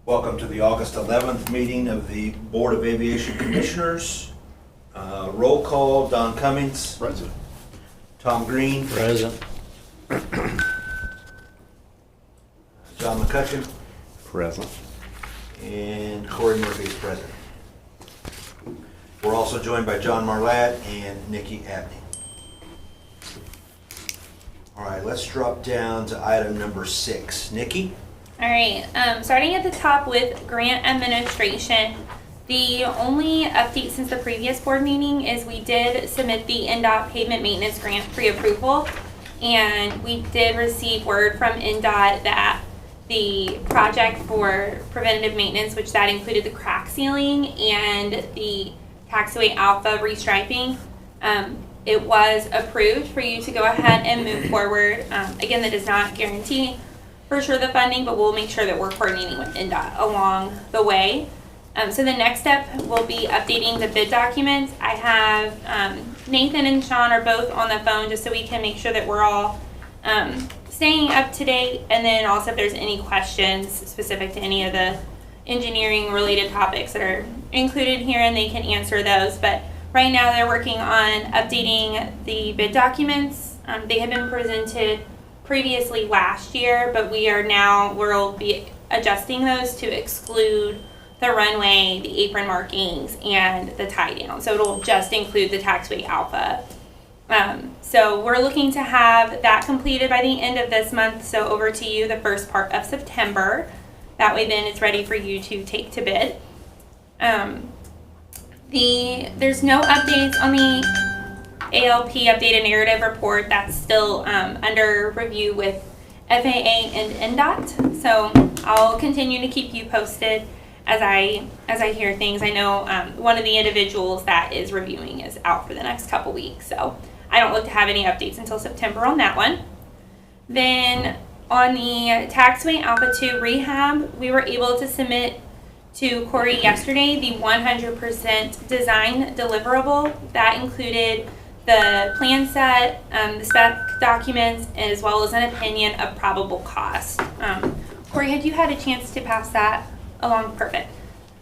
Welcome to the August 11th meeting of the Board of Aviation Commissioners. Roll call, Don Cummings. Present. Tom Green. Present. John McCutcheon. Present. And Corey Murphy is present. We're also joined by John Marlatt and Nikki Abney. All right, let's drop down to item number 6. Nikki? All right, starting at the top with grant administration. The only update since the previous board meeting is we did submit the NDOT pavement maintenance grant pre-approval, and we did receive word from NDOT that the project for preventative maintenance, which that included the crack sealing and the taxiway alpha restriping, it was approved for you to go ahead and move forward. Again, that does not guarantee for sure the funding, but we'll make sure that we're coordinating with NDOT along the way. So the next step will be updating the bid documents. I have Nathan and Sean are both on the phone just so we can make sure that we're all staying up to date. And then also if there's any questions specific to any of the engineering related topics that are included here, and they can answer those. But right now they're working on updating the bid documents. They have been presented previously last year, but we'll be adjusting those to exclude the runway, the apron markings, and the tie down. So it'll just include the taxiway alpha. So we're looking to have that completed by the end of this month. So over to you the first part of September. That way then it's ready for you to take to bid. There's no updates on the ALP updated narrative report. That's still under review with FAA and NDOT. So I'll continue to keep you posted as I hear things. I know one of the individuals that is reviewing is out for the next couple weeks, so I don't look to have any updates until September on that one. Then on the taxiway Alpha 2 rehab, we were able to submit to Corey yesterday the 100% design deliverable. That included the plan set, the spec documents, as well as an opinion of probable cost. Corey, had you had a chance to pass that along? Perfect.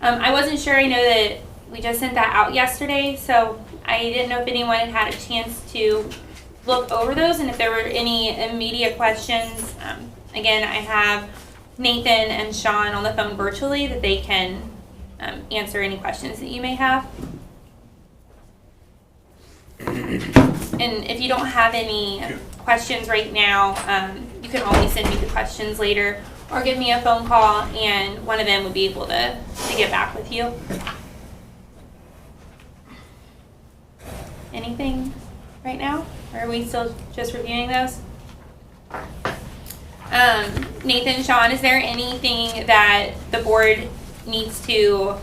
I wasn't sure. I know that we just sent that out yesterday, so I didn't know if anyone had had a chance to look over those and if there were any immediate questions. Again, I have Nathan and Sean on the phone virtually that they can answer any questions that you may have. And if you don't have any questions right now, you can always send me the questions later or give me a phone call and one of them would be able to get back with you. Anything right now? Or are we still just reviewing those? Nathan, Sean, is there anything that the board needs to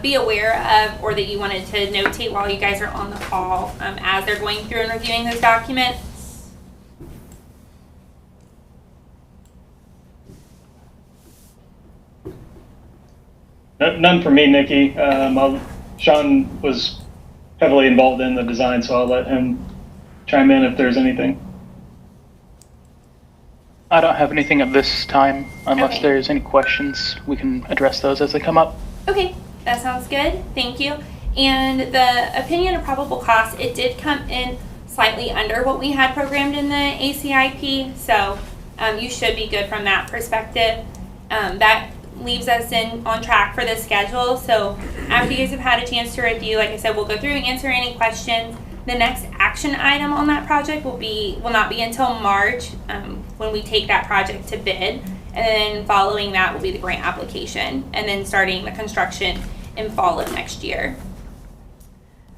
be aware of or that you wanted to notate while you guys are on the call as they're going through and reviewing those documents? None for me, Nikki. Sean was heavily involved in the design, so I'll let him chime in if there's anything. I don't have anything at this time. Unless Okay. there's any questions, we can address those as they come up. Okay, that sounds good. Thank you. And the opinion of probable cost, it did come in slightly under what we had programmed in the ACIP, so you should be good from that perspective. That leaves us on track for the schedule. So after you guys have had a chance to review, like I said, we'll go through and answer any questions. The next action item on that project will not be until March when we take that project to bid. And then following that will be the grant application and then starting the construction in fall of next year.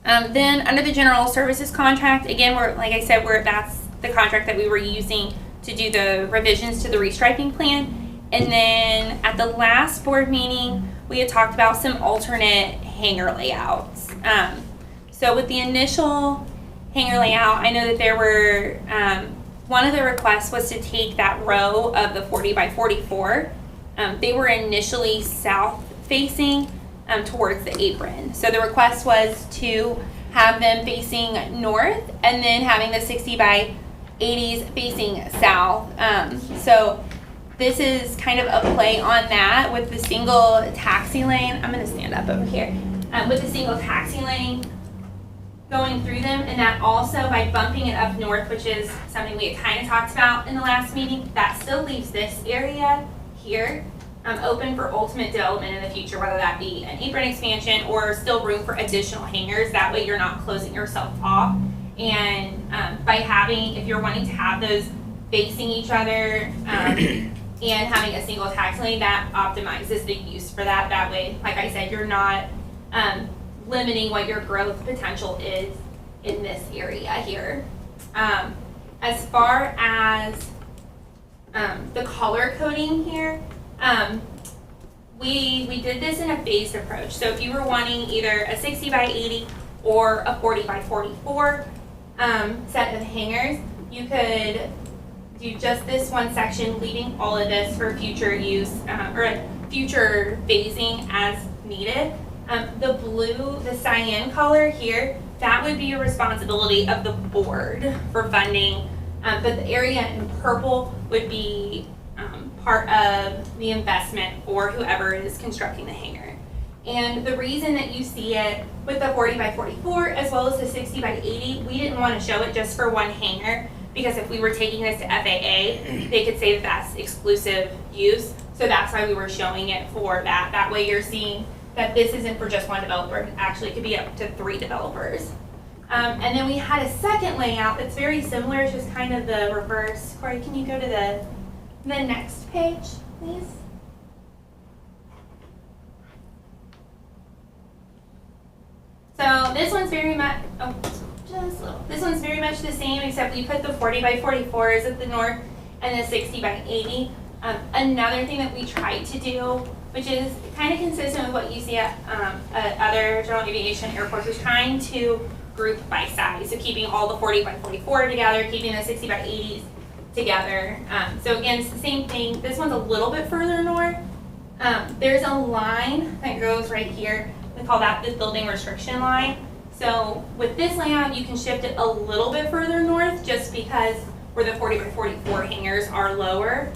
Then under the general services contract, again, that's the contract that we were using to do the revisions to the restriping plan. And then at the last board meeting, we had talked about some alternate hangar layouts. So with the initial hangar layout, I know that there were, one of the requests was to take that row of the 40 by 44. They were initially south facing towards the apron. So the request was to have them facing north and then having the 60 by 80s facing south. So this is kind of a play on that with the single taxi lane. I'm gonna stand up over here. With the single taxi lane going through them, and that also by bumping it up north, which is something we had kind of talked about in the last meeting, that still leaves this area here open for ultimate development in the future, whether that be an apron expansion or still room for additional hangars. That way you're not closing yourself off. And by having, if you're wanting to have those facing each other and having a single taxi lane, that optimizes the use for that. That way, like I said, you're not limiting what your growth potential is in this area here. As far as the color coding here, we did this in a phased approach. So if you were wanting either a 60 by 80 or a 40 by 44 set of hangers, you could do just this one section, leaving all of this for future use or future phasing as needed. The blue, the cyan color here, that would be a responsibility of the board for funding, but the area in purple would be part of the investment for whoever is constructing the hangar. And the reason that you see it with the 40 by 44 as well as the 60 by 80, we didn't want to show it just for one hangar, because if we were taking this to FAA, they could say that that's exclusive use. So that's why we were showing it for that. That way you're seeing that this isn't for just one developer. Actually, it could be up to 3 developers. And then we had a second layout that's very similar, it's just kind of the reverse. Corey, can you go to the next page, please? So this one's very much, just a little. This one's very much the same, except we put the 40 by 44s at the north and the 60 by 80. Another thing that we tried to do, which is kind of consistent with what you see at other general aviation airports, is trying to group by size. So keeping all the 40 by 44 together, keeping the 60 by 80s together. So again, it's the same thing. This one's a little bit further north. There's a line that goes right here. We call that the building restriction line. So with this layout, you can shift it a little bit further north just because where the 40 by 44 hangars are lower.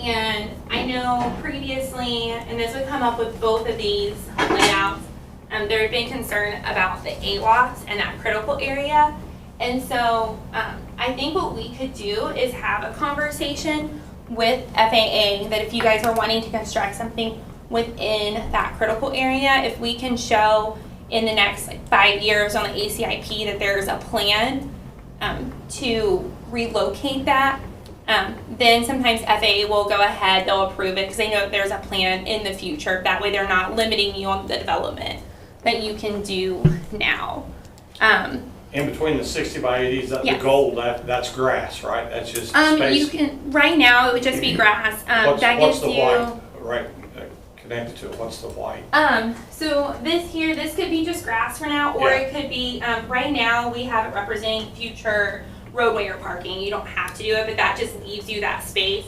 And I know previously, and this would come up with both of these layouts, there had been concern about the AWACS and that critical area. And so I think what we could do is have a conversation with FAA that if you guys are wanting to construct something within that critical area, if we can show in the next 5 years on the ACIP that there's a plan to relocate that, then sometimes FAA will go ahead, they'll approve it because they know that there's a plan in the future. That way they're not limiting you on the development that you can do now. In between the 60 by 80s, Yes. the gold, that's grass, right? That's just space. You can, right now it would just be grass. What's That the gives you, white, right, connected to it? What's the white? so this here, this could be just grass for now, or Yeah. it could be, right now we have it representing future roadway or parking. You don't have to do it, but that just leaves you that space.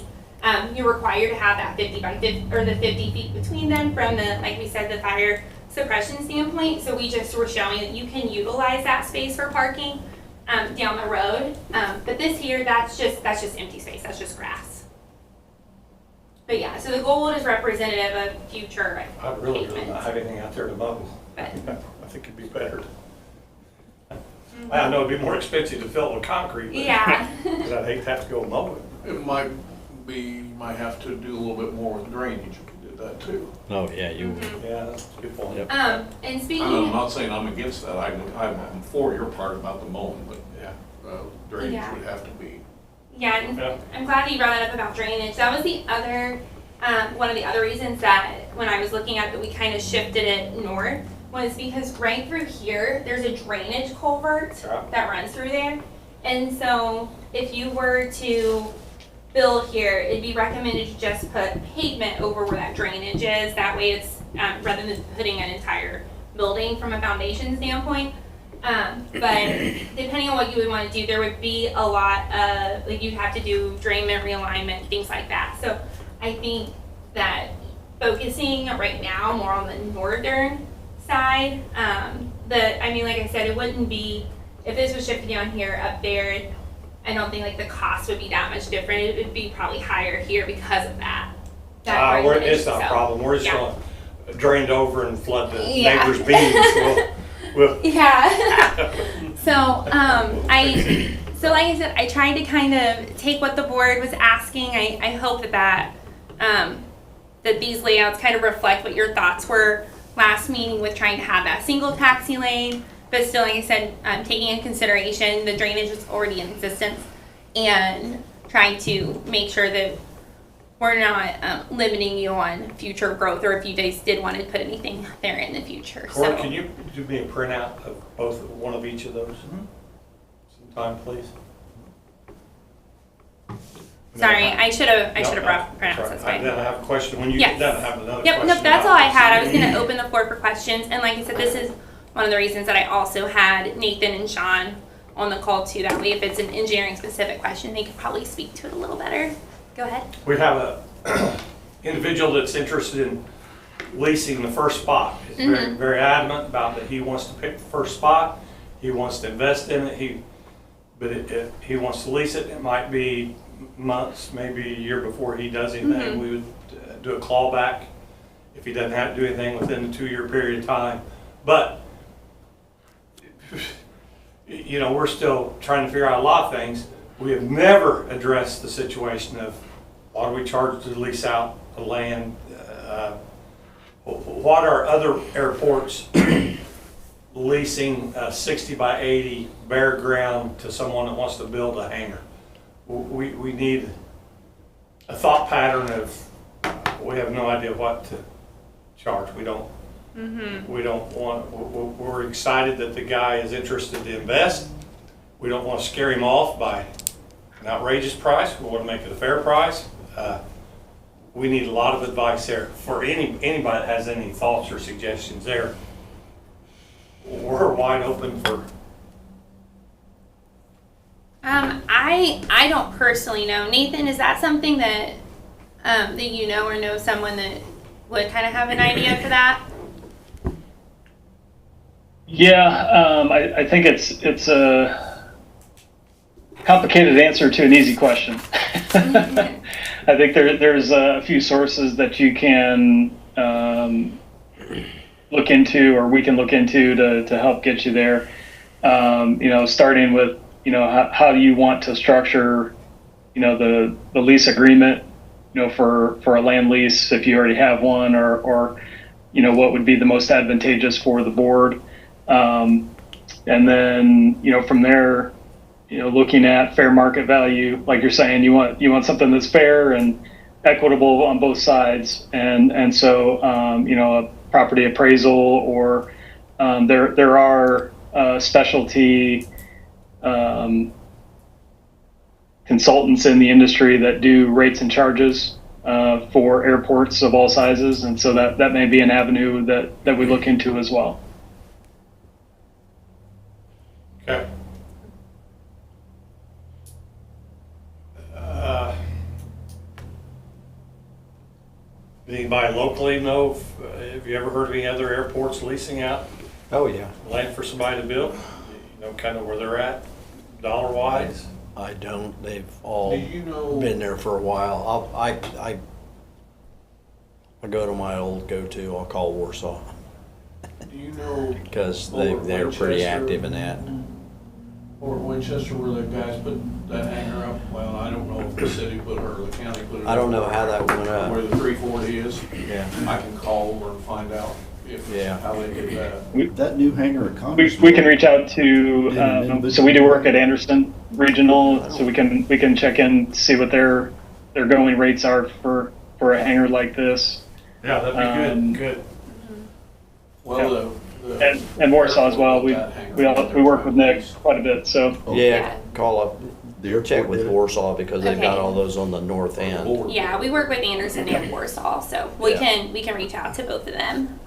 You're required to have that 50 by 50, or the 50 feet between them from the, like we said, the fire suppression standpoint. So we just were showing that you can utilize that space for parking down the road. But this here, that's just empty space. That's just grass. But yeah, so the gold is representative of future I really pavement. don't have anything out there to mow. But I think it'd be better. I know it'd be more expensive to fill it with concrete. yeah. Because I'd hate to have to go mow it. It might be, you might have to do a little bit more with drainage if you did that too. Oh, yeah, you, Yeah, that's a good point. Yep. And speaking I'm not saying I'm against that, I'm for your part about the mowing, but yeah, drainage Yeah. would have to be. Yeah, and Yeah. I'm glad that you brought that up about drainage. That was the other, one of the other reasons that when I was looking at it, we kind of shifted it north, was because right through here, there's a drainage culvert Yeah. that runs through there. And so if you were to build here, it'd be recommended to just put pavement over where that drainage is. That way it's, rather than putting an entire building from a foundation standpoint. But depending on what you would want to do, there would be a lot of, like you'd have to do drainment, realignment, things like that. So I think that focusing right now more on the northern side, I mean, like I said, it wouldn't be, if this was shifted down here, up there, I don't think like the cost would be that much different. It would be probably higher here because of that. argument, It's not a so, problem, we're just yeah. gonna drain it over and flood the Yeah. neighbor's beans. We'll, Yeah. So, so like I said, I tried to kind of take what the board was asking. I hope that these layouts kind of reflect what your thoughts were last meeting with trying to have that single taxi lane, but still, like I said, taking into consideration the drainage is already in existence and trying to make sure that we're not limiting you on future growth, or if you guys did want to put anything there in the future. Corey, So, can you do me a printout of one of each of those? Sometime, please. sorry, I should have No, brought that's pronouns. right. That's I fine. then I have a question, when you Yes. get done, I have another Yep, question. nope, that's all I had. I was about- gonna open the floor for questions, and like I said, this is one of the reasons that I also had Nathan and Sean on the call too. That way, if it's an engineering specific question, they could probably speak to it a little better. Go ahead. We have a individual that's interested in leasing the first spot. He's very, very adamant about that he wants to pick the first spot. He wants to invest in it. But he wants to lease it. It might be months, maybe a year before he does anything. We would do a clawback if he doesn't have to do anything within the 2-year period of time. But, you know, we're still trying to figure out a lot of things. We have never addressed the situation of why do we charge to lease out the land? What are other airports leasing a 60 by 80 bare ground to someone that wants to build a hangar? We need a thought pattern of, we have no idea what to charge. We don't want, we're excited that the guy is interested to invest. We don't want to scare him off by an outrageous price. We want to make it a fair price. We need a lot of advice there. For anybody that has any thoughts or suggestions there, we're wide open for. I don't personally know. Nathan, is that something that that you know or know someone that would kind of have an idea for that? Yeah, I think it's a complicated answer to an easy question. I think there's a few sources that you can look into, or we can look into to help get you there. Starting with, how do you want to structure, the lease agreement, for a land lease if you already have one, or what would be the most advantageous for the board. And then, from there, looking at fair market value, like you're saying, you want something that's fair and equitable on both sides. And so, a property appraisal, or there are specialty consultants in the industry that do rates and charges for airports of all sizes. And so that may be an avenue that we look into as well. Okay. Anybody locally know, have you ever heard of any other airports leasing out Oh, yeah. land for somebody to build? You know kind of where they're at, dollar wise? I don't. They've all Do you know? been there for a while. I go to my old go-to. I'll call Warsaw Do you know? because over they're pretty Winchester, active in that. Or Winchester, where the guys put that hangar up? Well, I don't know if the city put it or the county put it. I don't know up how that went Where up. the 340 is. Yeah. I can call over and find out how they did that. That new hangar at Congress. We can reach out to, so we do work at Anderson Regional, so we can check in, see what their going rates are for a hangar like this. Yeah, that'd be good. Well, And Warsaw as well. We work with Nick quite a bit, so. Yeah. Call up. The airport Check with did it? Warsaw because they've got Okay. all those on the north end. Yeah, we work with Anderson and Warsaw, so we Yeah. can reach out to both of them.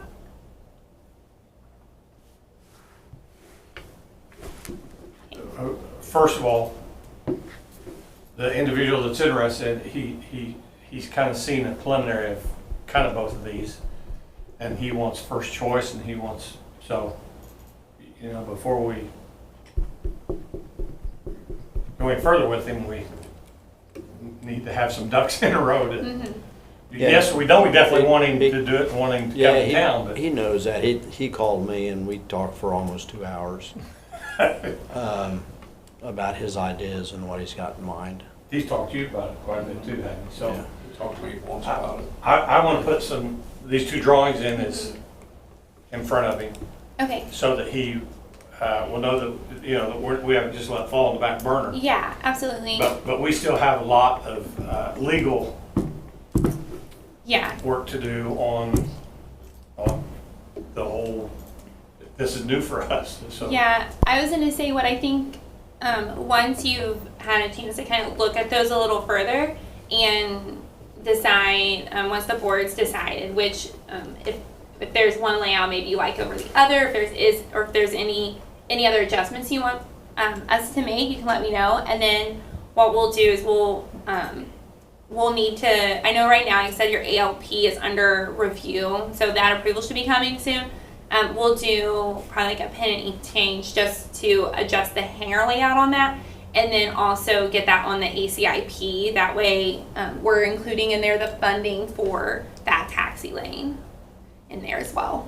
First of all, the individual that's interested, he's kind of seen a preliminary of kind of both of these, and he wants first choice, and he wants, so, before we going further with him, we need to have some ducks in a row. Mhm. Yes, we definitely want him to do it and want him to come Yeah, in town, but he knows that. He called me and we talked for almost 2 hours about his ideas and what he's got in mind. he's talked to you about it quite a bit too, hasn't he? So Yeah. Talk to me once about it. I want to put these two drawings in front of him Okay, so that he will know that, you know, that we haven't just let it fall on the back burner. yeah, absolutely. But we still have a lot of legal Yeah, work to do on the whole, this is new for us, so. yeah, I was gonna say what I think, once you've had a chance to kind of look at those a little further and decide, once the board's decided which, if there's one layout maybe you like over the other, if there's any other adjustments you want, us to make, you can let me know. And then what we'll do is we'll need to, I know right now you said your ALP is under review, so that approval should be coming soon. We'll do probably like a pen and ink change just to adjust the hanger layout on that, and then also get that on the ACIP. That way, we're including in there the funding for that taxi lane in there as well.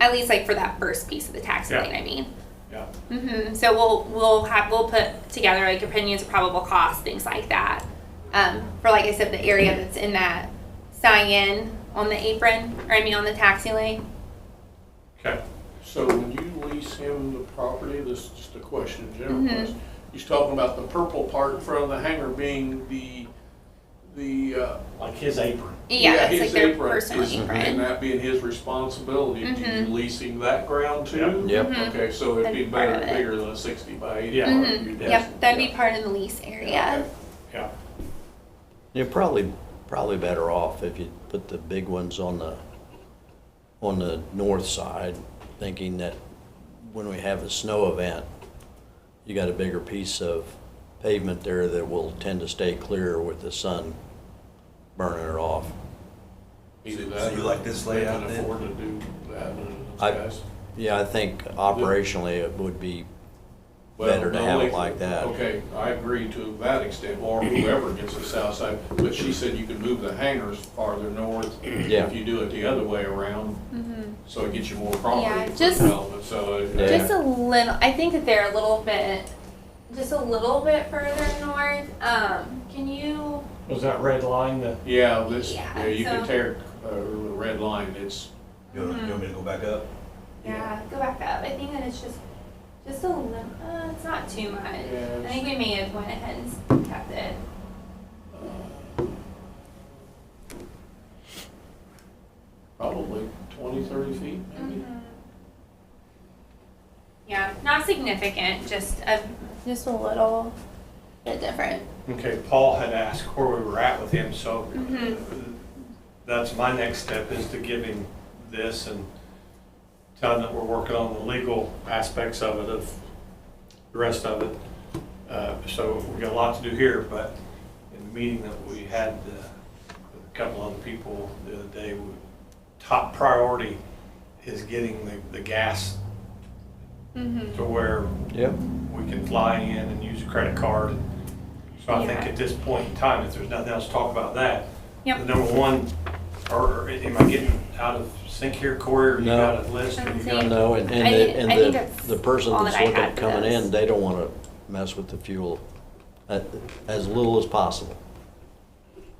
At least like for that first piece of the taxi Yeah. lane, I mean. Yeah. So we'll put together like opinions of probable cost, things like that. For like I said, the area that's in that cyan on the apron, or I mean on the taxi lane. Okay. So when you lease him the property, this is just a question, general Mhm. question. He's talking about the purple part in front of the hangar being the Like his apron. Yeah, it's like his their apron personal is- And apron. that being his responsibility, do you Mhm. leasing that ground too? Yep. Mhm. Okay, so it'd be That'd be part better, of it. bigger than a 60 by 80. Yeah. yard, Mhm. you'd Yep, have- that'd be part of the lease area. Yeah. You're probably better off if you put the big ones on the north side, thinking that when we have a snow event, you got a bigger piece of pavement there that will tend to stay clear with the sun burning it off. Either So that you or like this they can layout then? afford to do that, I- those guys. Yeah, I think operationally it would be Well, better to no, have they- it like that. Okay, I agree to that extent, or whoever gets the south side, but she said you can move the hangars farther north Yeah. if you do it the other way around, so it gets you more Yeah, property for just- development, so. Yeah. Just a little, I think that they're just a little bit further north. Can you, Was that red line the? Yeah, Yeah, you can so- tear, the red line, it's, You want me to go back up? yeah, go back up. I think that it's just a little, it's not too much. Yeah, I think we may have went ahead and kept it. probably 20, 30 feet, maybe. Yeah, not significant, just a little bit different. Okay, Paul had asked where we were at with him, so Mhm. that's my next step, is to give him this and tell him that we're working on the legal aspects of it, of the rest of it. So we got a lot to do here, but in the meeting that we had with a couple other people the other day, top priority is getting the gas to where Yep. we can fly in and use a credit card. So I think Yeah. at this point in time, if there's nothing else to talk about that, Yep. the number one, or am I getting out of sync here, Corey, or you No. got a list? Or you got- No, and I think that's the person all that's that I looking had at for coming this. in, they don't want to mess with the fuel as little as possible.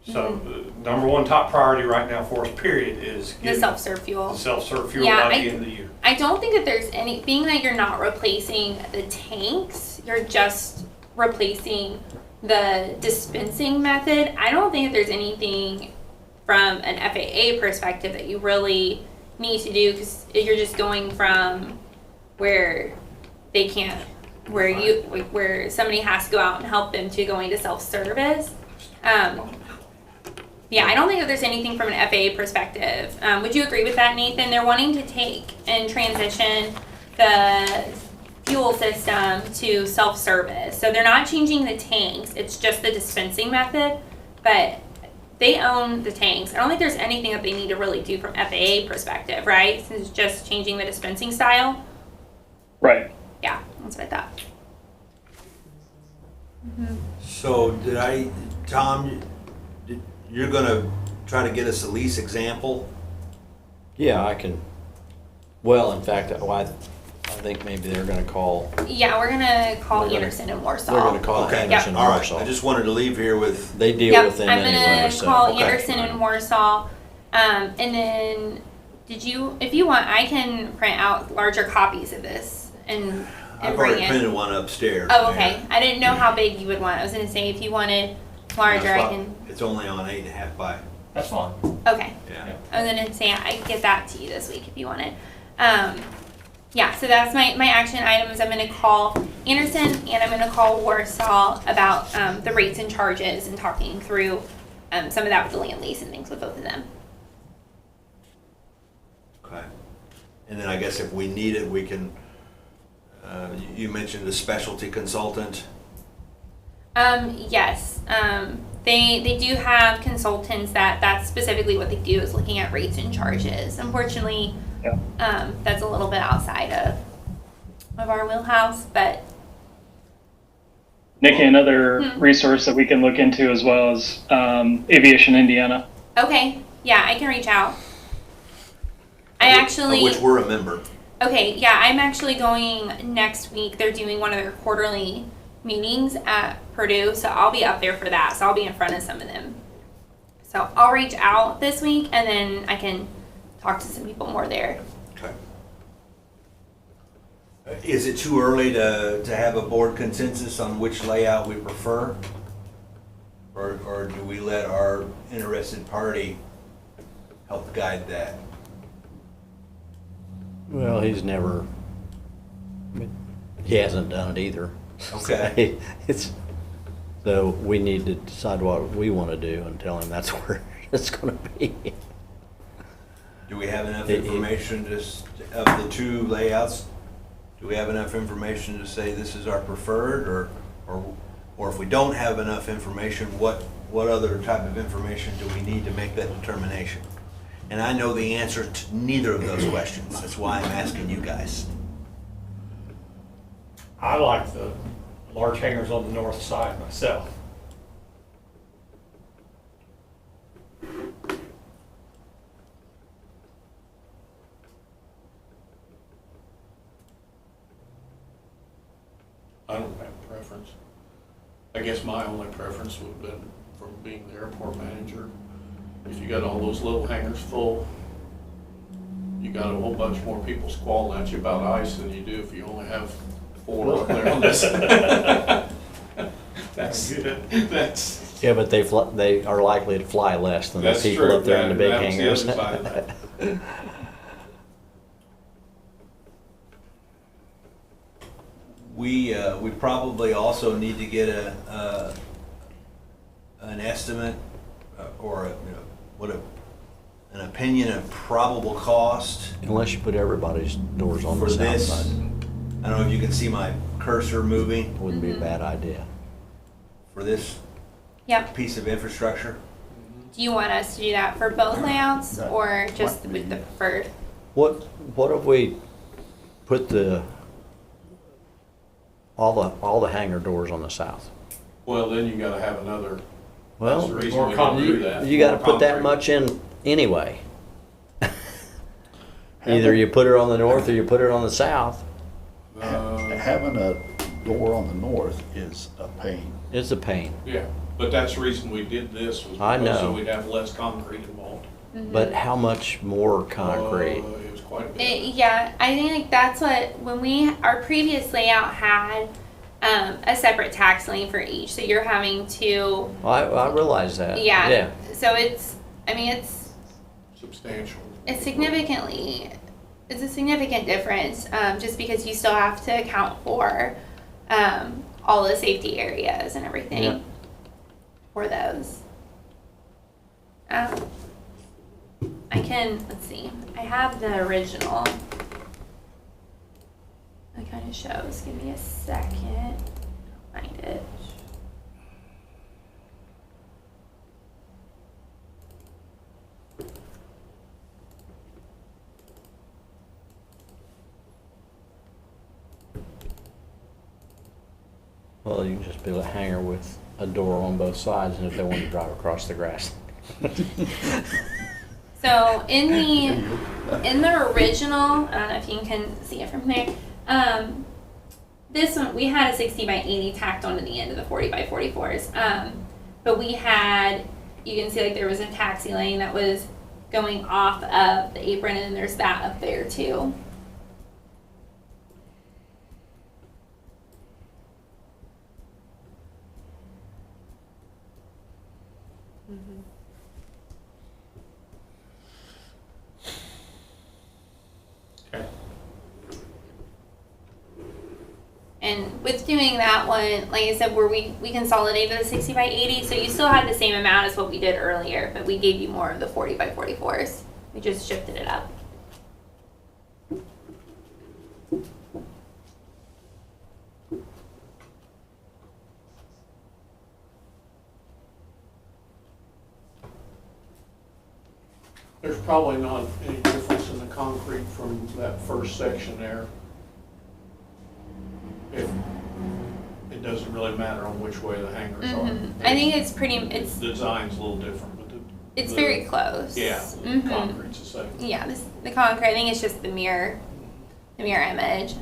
So, number one top priority right now for us, period, is The getting self-serve fuel. the self-serve fuel Yeah, by the I- end of the year. I don't think that there's any, being that you're not replacing the tanks, you're just replacing the dispensing method. I don't think that there's anything from an FAA perspective that you really need to do, because you're just going from where they can't, where somebody has to go out and help them to going to self-service. Yeah, I don't think that there's anything from an FAA perspective. Would you agree with that, Nathan? They're wanting to take and transition the fuel system to self-service. So they're not changing the tanks, it's just the dispensing method, but they own the tanks. I don't think there's anything that they need to really do from FAA perspective, right? Since it's just changing the dispensing style. Right. Yeah, that's what I thought. Tom, you're gonna try to get us a lease example? Yeah, I can, well, in fact, I think maybe they're gonna call, Yeah, we're gonna call They're gonna- Anderson and Warsaw. they're gonna call Okay, Anderson all right. Warsaw. I just wanted to leave here with, They deal Yep, with them I'm anyway, gonna so. call okay. Anderson and Warsaw, and then, if you want, I can print out larger copies of this and I've bring already it. printed one upstairs. Oh, okay, I didn't know how big you would want, I was gonna say, if you wanted larger, I can, It's only on 8.5 by, That's fine. okay. yeah. I was gonna say, I can get that to you this week if you want it. Yeah, so that's my action items. I'm gonna call Anderson and I'm gonna call Warsaw about, the rates and charges and talking through, some of that with the land lease and things with both of them. Okay. And then I guess if we need it, we can, you mentioned a specialty consultant. Yes, they do have consultants that's specifically what they do is looking at rates and charges. Unfortunately, Yeah. that's a little bit outside of our wheelhouse, but Nikki, another Hmm. resource that we can look into as well is Aviation Indiana. okay, yeah, I can reach out. I actually. Of which we're a member. Okay, yeah, I'm actually going next week. They're doing one of their quarterly meetings at Purdue, so I'll be up there for that. So I'll be in front of some of them. So I'll reach out this week and then I can talk to some people more there. Okay. Is it too early to have a board consensus on which layout we prefer? Or do we let our interested party help guide that? Well, he hasn't done it either. Okay. It's, so we need to decide what we want to do and tell him that's where it's going to be. Do we have enough It- information of the two layouts? Do we have enough information to say this is our preferred, or if we don't have enough information, what other type of information do we need to make that determination? And I know the answer to neither of those questions. That's why I'm asking you guys. I like the large hangars on the north side myself. I don't have a preference. I guess my only preference would have been from being the airport manager. If you got all those little hangars full, you got a whole bunch more people squalling at you about ice than you do if you only have 4 up there on this. That's good. That's Yeah, but they are likely to fly less than the That's people true. up there in the big That was the hangars. other side of that. We probably also need to get an estimate or an opinion of probable cost Unless you put everybody's doors on for the south this. side, I don't know if you can see my cursor moving wouldn't be a bad idea. for this Yep. piece of infrastructure. Do you want us to do that for both layouts or just with the preferred? What if we put all the hangar doors on the south? Well, then you gotta have another, that's the Well, reason more we don't do concrete. that. you gotta More put that concrete. much in anyway. Either you put it on the north or you put it on the south. Having a door on the north is a pain. It's a pain. Yeah, but that's the reason we did this, was I because so know. we'd have less concrete involved. But how much more concrete? It was quite a bit. Yeah, I think like that's what, our previous layout had, a separate tax lane for each, so you're having to, I realize that. yeah. So it's Substantial. it's a significant difference, just because you still have to account for, all the safety areas and everything Yeah. for those. Let's see, I have the original. It kind of shows, give me a second, find it. Well, you can just build a hangar with a door on both sides, and if they want to drive across the grass. So in the original, I don't know if you can see it from there. This one we had a 60 by 80 tacked onto the end of the 40 by 44s. But we had, you can see like there was a taxi lane that was going off of the apron, and then there's that up there too. Okay. And with doing that one, like I said, where we consolidated the 60 by 80, so you still had the same amount as what we did earlier, but we gave you more of the 40 by 44s. We just shifted it up. There's probably not any difference in the concrete from that first section there. If, it doesn't really matter on which way the hangers are. I think it's pretty, The design's a little different, but it's the- very close. Yeah, the concrete's the same. Yeah, the concrete, I think it's just the mirror image.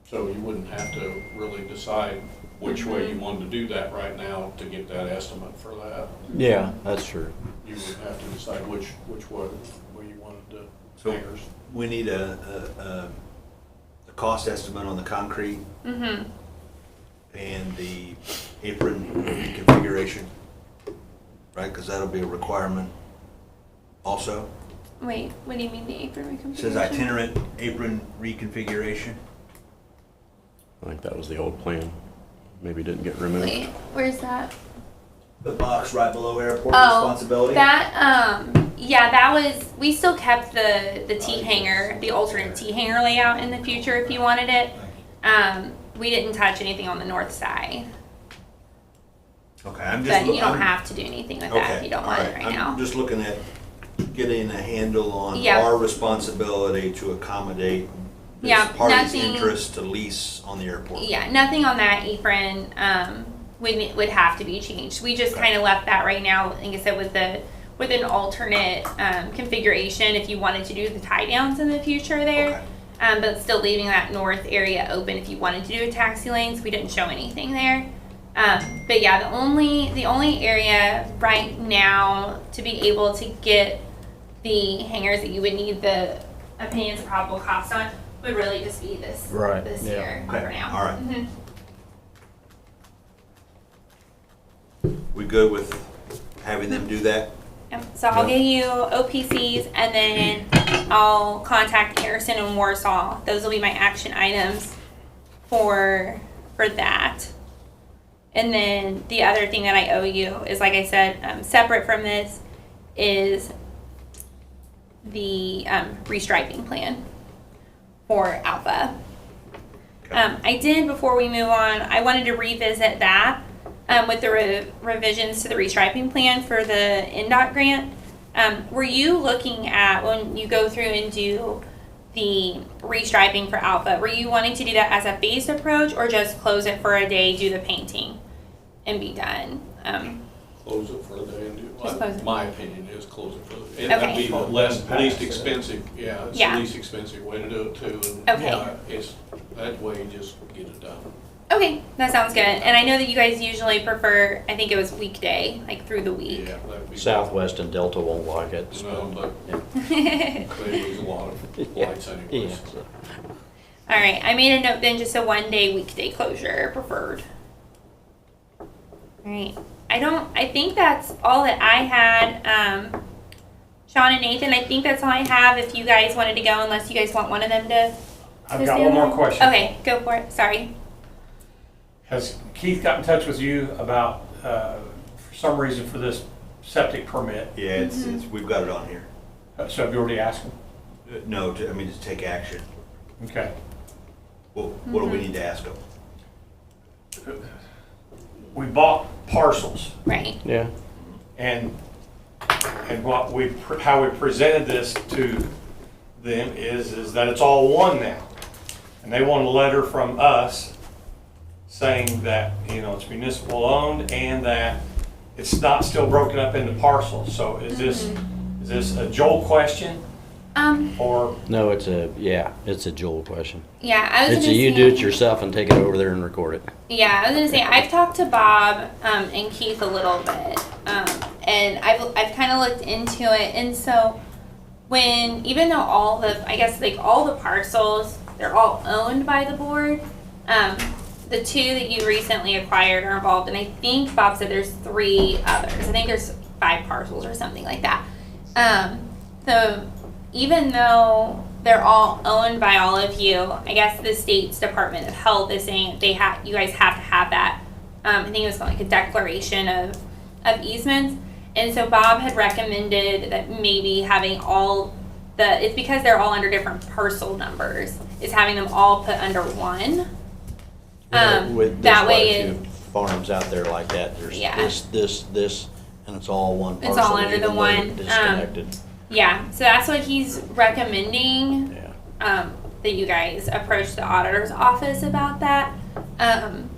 So you wouldn't have to really decide which way you wanted to do that right now to get that estimate for that. Yeah, that's true. You would have to decide which way you wanted the So- hangers. We need a cost estimate on the concrete Mm-hmm. and the apron configuration, right? Because that'll be a requirement also. Wait, what do you mean the apron reconfiguration? It says itinerant apron reconfiguration. I think that was the old plan. Maybe didn't get removed. Wait, where's that? The box right below airport Oh, responsibility. that, yeah, that was, we still kept the T hanger, the alternate T hanger layout in the future if you wanted it. We didn't touch anything on the north side, Okay, I'm just. but you don't I'm- have to do anything with that if you don't want it right now. I'm just looking at getting a handle on Yeah. our responsibility to accommodate this Yeah, party's nothing- interest to lease on the airport. Yeah, nothing on that apron, would have to be changed. We just Okay. kind of left that right now, like I said, with an alternate, configuration if you wanted to do the tie downs in the future there. Okay. But still leaving that north area open if you wanted to do a taxi lane, so we didn't show anything there. But yeah, the only area right now to be able to get the hangers that you would need the opinions of probable cost on would really just be this Right, this yeah. here Okay, for now. all right. Mhm. We good with having them do that? Yep. So I'll get you OPCs, and then I'll contact Harrison and Warsaw. Those will be my action items for that. And then the other thing that I owe you is, like I said, separate from this is the restriping plan for Alpha. I did, before we move on, I wanted to revisit that with the revisions to the restriping plan for the NDOT grant. Were you looking at, when you go through and do the restriping for Alpha, were you wanting to do that as a phased approach, or just close it for a day, do the painting, and be done? Close it for a day and do, Just close it. my opinion is close it for the, Okay. that'd be the least Pass. expensive, yeah, it's Yeah. the least expensive way to do it too. And, Okay. It's, that way you just get it done. Okay, that sounds good. And I know that you guys usually prefer, I think it was weekday, like through the week. Yeah, that'd be. Southwest and Delta won't like it. so- No, but Yeah. they lose a lot of lights anyways. Yeah. All right, I made a note then, just a 1-day weekday closure preferred. All right, I think that's all that I had. Sean and Nathan, I think that's all I have. If you guys wanted to go, unless you guys want one of them to. I've got one more question. Okay, go for it. Sorry. Has Keith got in touch with you about, for some reason, for this septic permit? Yeah, it's, we've got it on here. So have you already asked him? No, I mean, to take action. Okay. Well, what do we need to ask them? We bought parcels, Right. Yeah. and how we presented this to them is that it's all one now. And they want a letter from us saying that, you know, it's municipal owned and that it's not still broken up into parcels. So is this a Joel question or? No, it's a Joel question. Yeah, I was It's gonna a you say, do it yourself and take it over there and record it. Yeah, I was gonna say I've talked to Bob and Keith a little bit, and I've kind of looked into it, and so even though all the parcels, they're all owned by the board, the two that you recently acquired are involved, and I think Bob said there's 3 others. I think there's 5 parcels or something like that. So even though they're all owned by all of you, I guess the state's Department of Health is saying you guys have to have that. I think it was called like a declaration of easements. And so Bob had recommended that maybe having it's because they're all under different parcel numbers, is having them all put under one. There's that quite way a few farms out there like that. There's Yeah. this, and it's all one parcel. It's all under the even though one, they're disconnected. Yeah, so that's what he's recommending, Yeah. that you guys approach the auditor's office about that.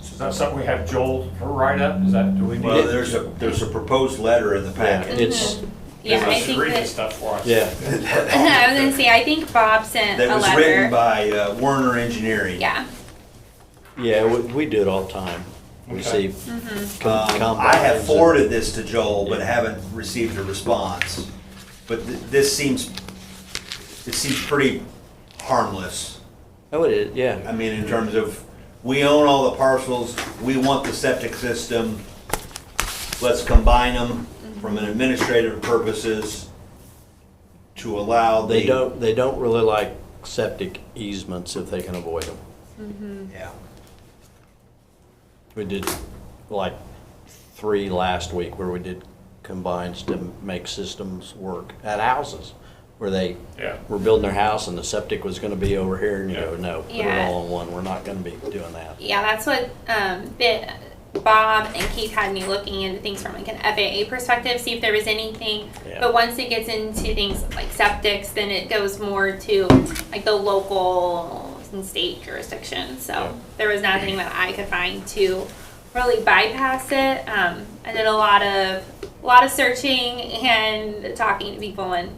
Is that something we have Joel to write up? Do we need? Well, there's a proposed letter in the packet. It's, Yeah, I Maybe think read that, this stuff for us. yeah. I was gonna say, I think Bob sent That a was written letter. by Werner Engineering. Yeah, Yeah, we do it all the time. We Okay. see. I have forwarded this to Joel, but haven't received a response. But it seems pretty harmless. Oh, it is, yeah. I mean, in terms of, we own all the parcels, we want the septic system, let's combine them from an administrative purposes to allow the. They don't really like septic easements if they can avoid them. Yeah. We did like 3 last week where we did combines to make systems work at houses where they Yeah. were building their house and the septic was gonna be over here and you go, no, put it Yeah. all in one. We're not gonna be doing that. yeah, that's what, Bob and Keith had me looking into things from like an FAA perspective, see if there was anything. Yeah. But once it gets into things like septics, then it goes more to like the local and state jurisdiction. So there was nothing that I could find to really bypass it. I did a lot of searching and talking to people, and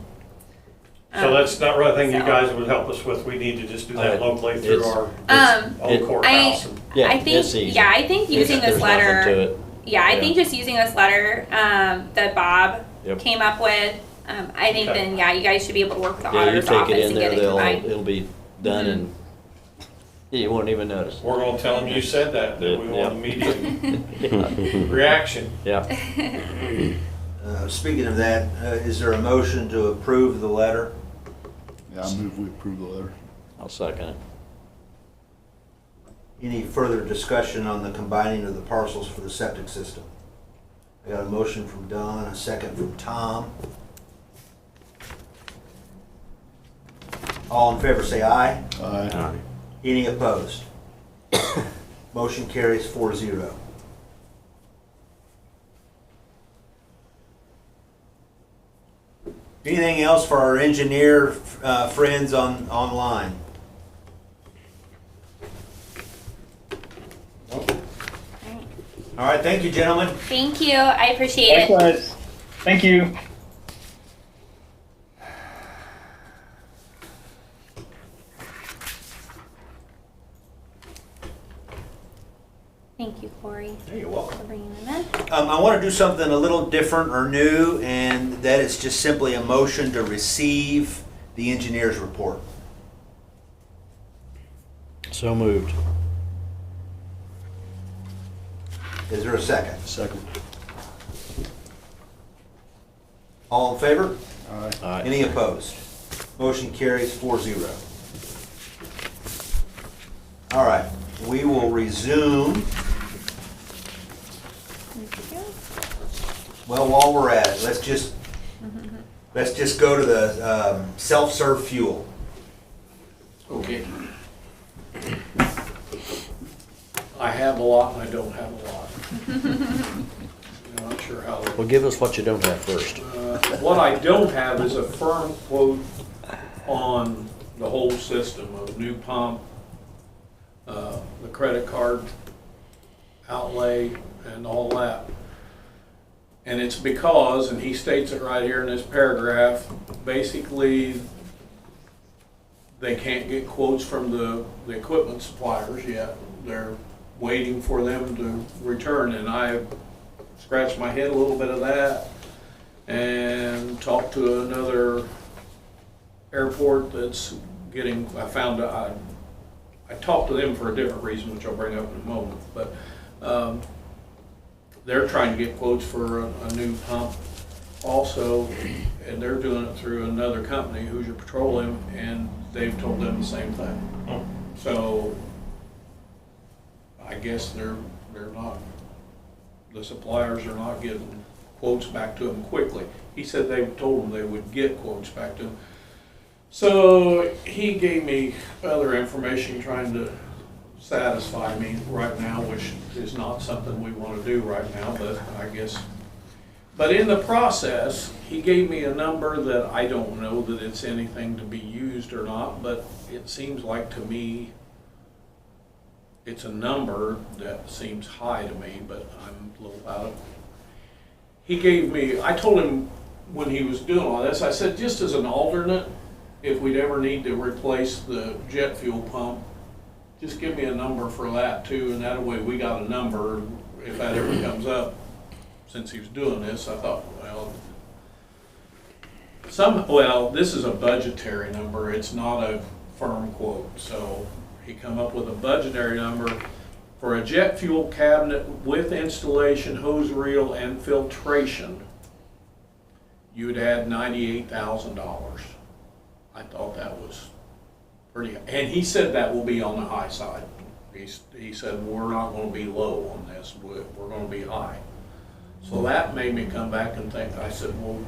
So that's not really a thing you so- guys would help us with. We need to just do that locally through It's- our Um, own courthouse. Yeah, I think it's easy. yeah, I think using this There's nothing to letter. it. Yeah, I Yeah. think just using this letter that Bob Yep. came up with, I think Okay. then, yeah, you guys should be able to work with the Yeah, you auditor's take it office in and there, get it combined. it'll be done and you won't even notice. We're gonna tell them you said that we want Yeah. immediate reaction. Yeah. Speaking of that, is there a motion to approve the letter? Yeah, I move we approve the letter. I'll second it. Any further discussion on the combining of the parcels for the septic system? I got a motion from Don, a second from Tom. All in favor say aye. Aye. Any opposed? Motion carries 4-0. Anything else for our engineer friends online? All right, thank you, gentlemen. Thank you, I appreciate it. Likewise. Thank you. Thank you, Corey, Hey, you're welcome. for bringing them in. I want to do something a little different or new, and that is just simply a motion to receive the engineer's report. So moved. Is there a second? Second. All in favor? Aye. Aye. Any opposed? Motion carries 4-0. All right, we will resume. Well, while we're at it, let's just go to the self-serve fuel. Okay. I have a lot and I don't have a lot. I'm not sure how. Well, give us what you don't have first. What I don't have is a firm quote on the whole system of new pump, the credit card outlay and all that. And it's because, and he states it right here in this paragraph, basically, they can't get quotes from the equipment suppliers yet. They're waiting for them to return, and I scratched my head a little bit of that and talked to another airport that's getting, I found out, I talked to them for a different reason, which I'll bring up in a moment, but they're trying to get quotes for a new pump also, and they're doing it through another company, Hoosier Petroleum, and they've told them the same thing. So I guess they're not, the suppliers are not getting quotes back to them quickly. He said they told them they would get quotes back to them. So he gave me other information trying to satisfy me right now, which is not something we want to do right now, but I guess. But in the process, he gave me a number that I don't know that it's anything to be used or not, but it seems like to me it's a number that seems high to me, but I'm a little out of it. He gave me, I told him when he was doing all this, I said, just as an alternate, if we'd ever need to replace the jet fuel pump, just give me a number for that too, and that way we got a number if that ever comes up. Since he was doing this, I thought, well, this is a budgetary number, it's not a firm quote, so he come up with a budgetary number for a jet fuel cabinet with installation, hose reel, and filtration. You would add $98,000. I thought that was pretty, and he said that will be on the high side. He said we're not going to be low on this, we're going to be high. So that made me come back and think. I said, well,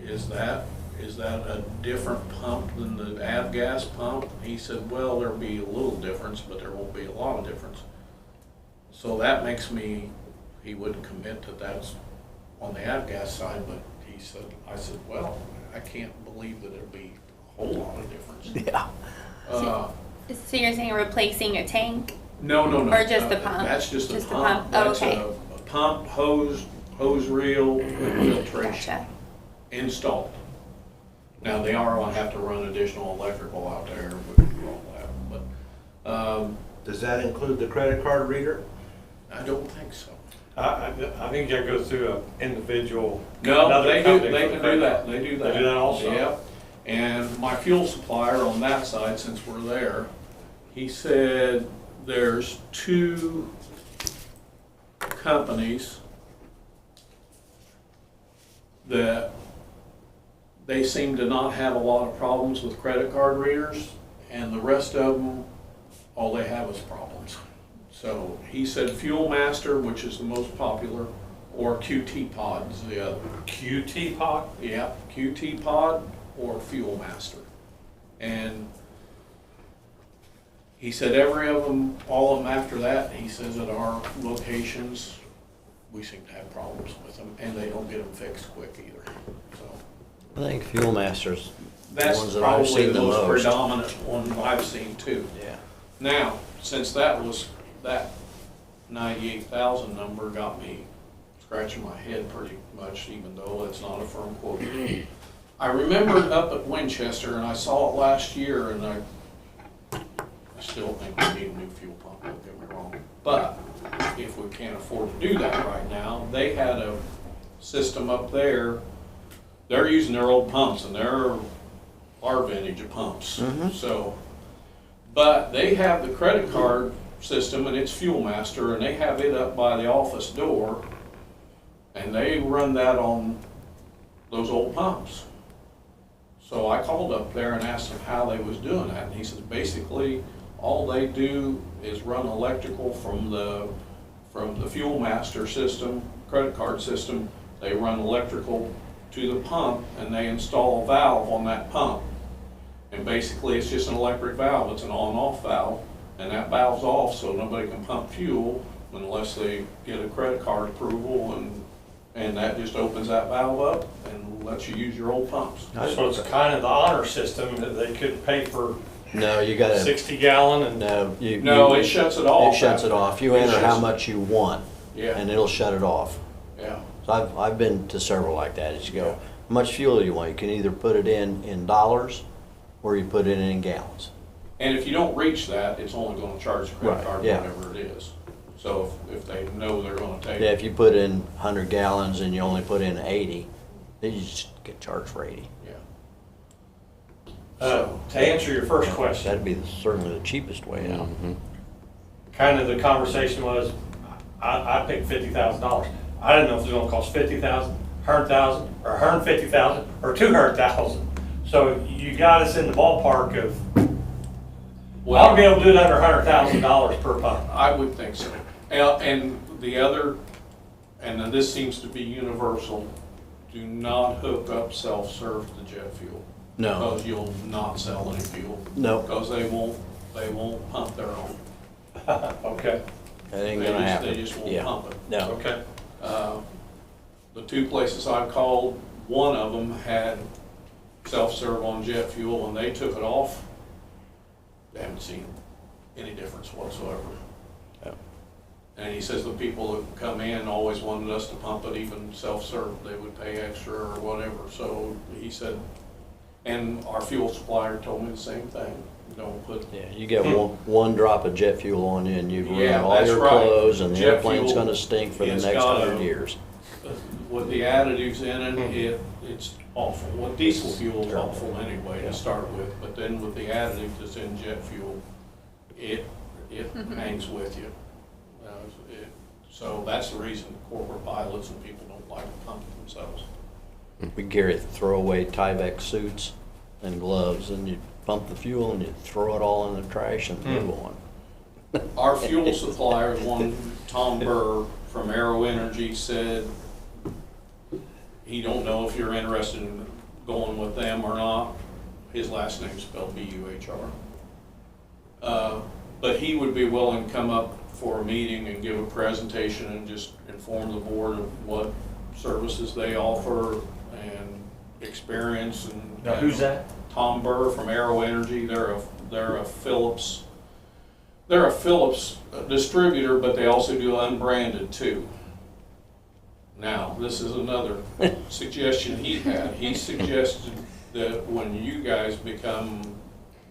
is that a different pump than the avgas pump? He said, well, there'll be a little difference, but there won't be a lot of difference. So that makes me, he wouldn't commit that that's on the avgas side, but he said, I said, well, I can't believe that it'll be a whole lot of difference. Yeah. So you're saying replacing a tank? No. Or just the pump? That's just a Just the pump. pump. Oh, That's okay. a pump, hose reel, and filtration Gotcha. installed. Now they are going to have to run additional electrical out there with all that, but Does that include the credit card reader? I don't think so. I think you gotta go through an individual. No, another they company can for do credit. that. They do that. They do that also? Yep. And my fuel supplier on that side, since we're there, he said there's 2 companies that they seem to not have a lot of problems with credit card readers, and the rest of them, all they have is problems. So he said Fuel Master, which is the most popular, or QT Pod is the other. QT pod? Yeah, QT Pod or Fuel Master. And he said every of them, all of them after that, he says at our locations, we seem to have problems with them, and they don't get them fixed quick either. So I think Fuel Masters, the that's ones that I've probably seen the the most most. predominant one I've seen too. Yeah. Now, since that 98,000 number got me scratching my head pretty much, even though it's not a firm quote. I remembered up at Winchester, and I saw it last year, and I still think we need a new fuel pump, don't get me wrong. But if we can't afford to do that right now, they had a system up there. They're using their old pumps, and they're our vintage of pumps. So, but they have the credit card system, and it's Fuel Master, and they have it up by the office door, and they run that on those old pumps. So I called up there and asked them how they was doing that, and he says basically all they do is run electrical from the Fuel Master system, credit card system. They run electrical to the pump, and they install a valve on that pump. And basically it's just an electric valve. It's an on-off valve, and that valve's off so nobody can pump fuel unless they get a credit card approval, and that just opens that valve up and lets you use your old pumps. So it's kind of the honor system that they could pay for No, you gotta, 60 gallon and, no, you. No, you- it shuts it off. It shuts it off. You It enter how shuts- much you want, Yeah, and it'll shut it off. yeah. So I've been to several like that. As you go, Yeah. how much fuel do you want? You can either put it in dollars, or you put it in gallons. And if you don't reach that, it's only gonna charge the credit Right, card, yeah. whatever it is. So if they know they're gonna take. Yeah, if you put in 100 gallons and you only put in 80, then you just get charged for 80. to answer your first question, That'd be certainly the cheapest way out. kind of the conversation was, I picked $50,000. I didn't know if it was gonna cost 50,000, 100,000, or 150,000, or 200,000. So you got us in the ballpark of, I'll be able to do it under $100,000 per pump. I would think so. And the other, and then this seems to be universal, do not hook up self-serve to jet fuel. No, Because you'll not sell any fuel. no, Because they won't pump their own. Okay, that ain't They gonna just- happen. They just won't Yeah. pump it. No, okay. The two places I've called, one of them had self-serve on jet fuel and they took it off. They haven't seen any difference whatsoever. Yeah. And he says the people that come in always wanted us to pump it, even self-serve, they would pay extra or whatever. So he said, and our fuel supplier told me the same thing, don't put. yeah, you get one drop of jet fuel on you and you Yeah, ruin all that's your right. clothes and the Jet airplane's fuel gonna stink for the is next gotta- 100 years. With the additives in it, it's awful. Well, diesel fuel is awful anyway Yeah. to start with, but then with the additive that's in jet fuel, it hangs with you. So that's the reason corporate pilots and people don't like to pump it themselves. We carry throwaway Tyvek suits and gloves and you pump the fuel and you throw it all in the trash and move on. Our fuel supplier, one, Tom Burr from Aero Energy, said he don't know if you're interested in going with them or not. His last name's spelled B-U-H-R. But he would be willing to come up for a meeting and give a presentation and just inform the board of what services they offer and experience and. Now, who's that? Tom Burr from Aero Energy. They're a Phillips distributor, but they also do unbranded too. Now, this is another suggestion he had. He suggested that when you guys become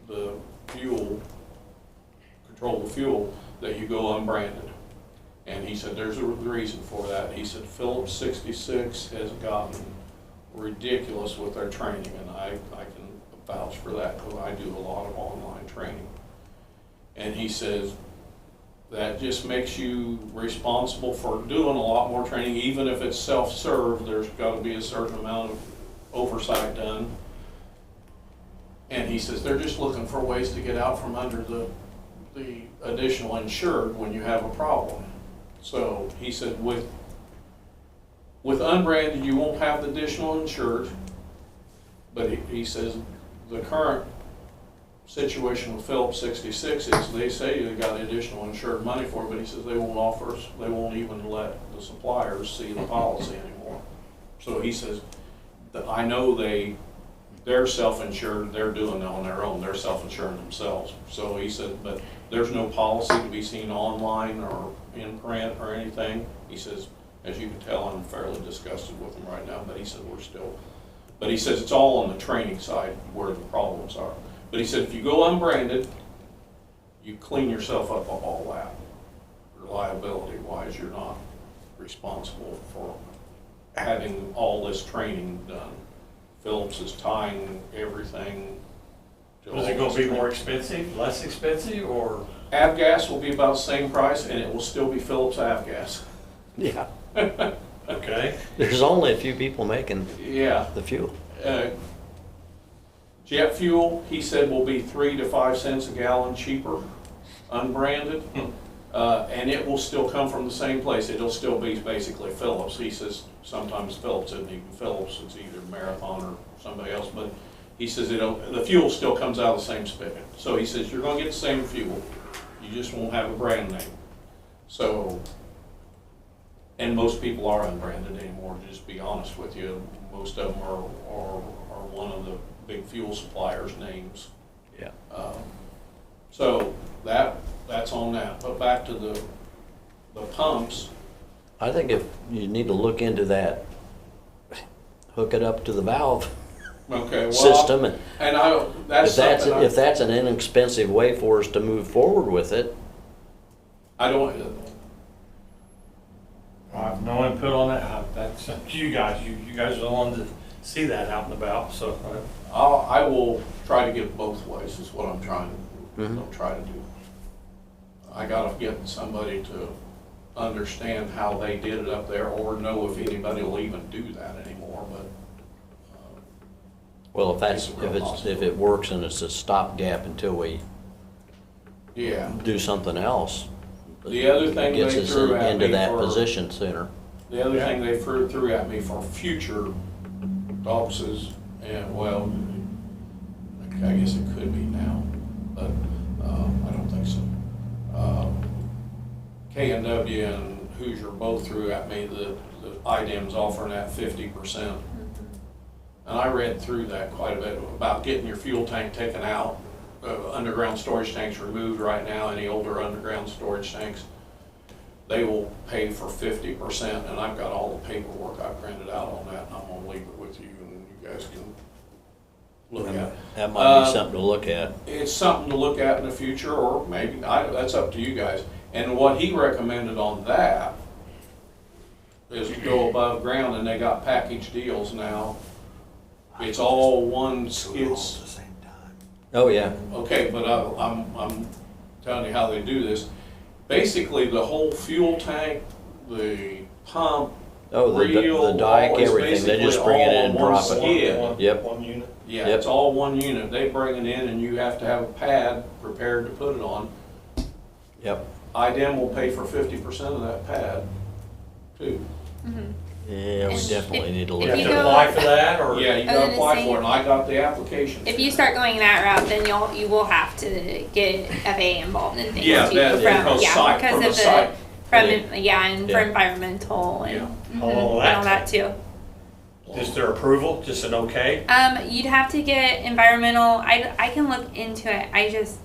the control the fuel, that you go unbranded. And he said there's a reason for that. He said Phillips 66 has gotten ridiculous with their training, and I can vouch for that because I do a lot of online training. And he says that just makes you responsible for doing a lot more training, even if it's self-serve. There's got to be a certain amount of oversight done. And he says they're just looking for ways to get out from under the additional insured when you have a problem. So he said with unbranded, you won't have the additional insured, but he says the current situation with Phillips 66 is they say they got additional insured money for it, but he says they won't even let the suppliers see the policy anymore. So he says that I know they're self-insured, they're doing it on their own, they're self-insuring themselves. So he said, but there's no policy to be seen online or in print or anything. He says, as you can tell, I'm fairly disgusted with them right now, but he said but he says it's all on the training side where the problems are. But he said if you go unbranded, you clean yourself up of all that. Reliability-wise, you're not responsible for having all this training done. Phillips is tying everything. Is it gonna be more expensive, less expensive, or? Avgas will be about the same price, and it will still be Phillips Avgas. Yeah, Okay. there's only a few people making Yeah. the fuel. Jet fuel, he said, will be 3 to 5 cents a gallon cheaper, unbranded. And it will still come from the same place. It'll still be basically Phillips. He says sometimes Phillips isn't even Phillips, it's either Marathon or somebody else, but he says the fuel still comes out of the same spigot. So he says you're gonna get the same fuel, you just won't have a brand name. So, and most people are unbranded anymore, to just be honest with you. Most of them are one of the big fuel suppliers' names. Yeah. So that's on that. But back to the pumps, I think if you need to look into that, hook it up to the valve okay, well. system, and And I don't, that's something if that's an inexpensive way for us to move forward with it, I don't, I have no input on that. That's up to you guys. You guys are the ones that see that out and about, so. I will try to get both ways is what I'm trying Mhm. to try to do. I gotta get somebody to understand how they did it up there or know if anybody will even do that anymore, but, well, It's a real if it works and it's a stopgap until we yeah. do something else. The other thing Gets they us threw at into me that for, position sooner. the other thing they threw at me for future offices, and well, I guess it could be now, but, I don't think so. K&W and Hoosier both threw at me the IDEM's offering that 50%. And I read through that quite a bit about getting your fuel tank taken out, underground storage tanks removed right now, any older underground storage tanks. They will pay for 50%, and I've got all the paperwork I printed out on that, and I'm gonna leave it with you, and you guys can look at it. That might be something to look at. It's something to look at in the future, or maybe, that's up to you guys. And what he recommended on that is to go above ground, and they got package deals now. It's all one, So we're all at it's, the same time. Oh, yeah. okay, but I'm telling you how they do this. Basically, the whole fuel tank, the pump, Oh, reel, the dike, all is everything, they just basically bring it all in and on one drop skid. it. Yeah. Yep. One unit. yeah, Yep. it's all one unit. They bring it in, and you have to have a pad prepared to put it on. Yep. IDEM will pay for 50% of that pad, too. Yeah, we If- definitely need to if look You at have you to it. go- apply for that, or? Yeah, you And gotta then apply the for it, and I got the application. If you start going that route, then you will have to get FAA involved in things Yeah, too. that- From, because site- because from of the site. from, Yeah. and Yeah. for environmental and, Yeah. mhm, How long will and that all that too. Just their approval, just an okay? You'd have to get environmental, I can look into it, I Sounds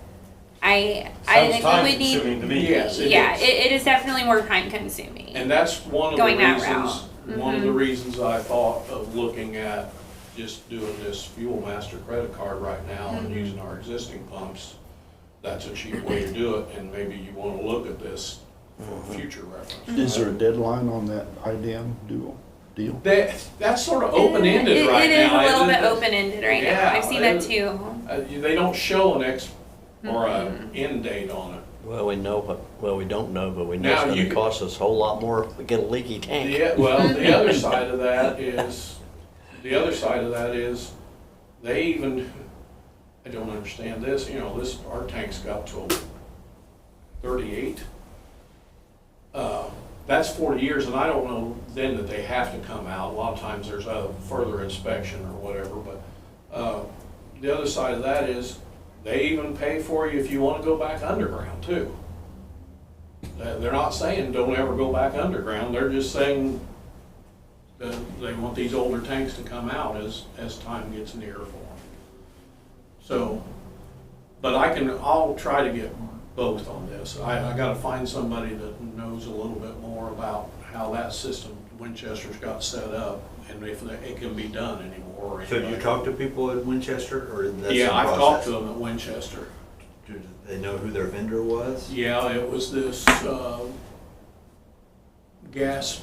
think time we would need, consuming to me. Yes, it yeah, is. it is definitely more time consuming. And that's one of the Going that reasons, route. one of the Mhm. reasons I thought of looking at just doing this Fuel Master credit card right now and Mhm. using our existing pumps. That's a cheap way to do it, and maybe you wanna look at this for future reference. Is there a deadline on that IDM deal? That's sort of open-ended right It is now. a little isn't bit it? open-ended right now, Yeah, I've seen that it- too. They don't show an or Mm-hmm. an end date on it. Well, we don't know, but we know Now, it's you gonna could- cost us a whole lot more if we get a leaky tank. The other side of that is, they even, I don't understand this, our tank's got till 38. That's 40 years, and I don't know then that they have to come out. A lot of times there's a further inspection or whatever, but the other side of that is, they even pay for you if you want to go back underground too. They're not saying don't ever go back underground, they're just saying that they want these older tanks to come out as time gets near for them. So, but I'll try to get both on this. I gotta find somebody that knows a little bit more about how that system, Winchester's got set up, and if it can be done anymore. So do you talk to people at Winchester, or that's Yeah, the I've talked process? to them at Winchester. Do they know who their vendor was? Yeah, it was this, gas,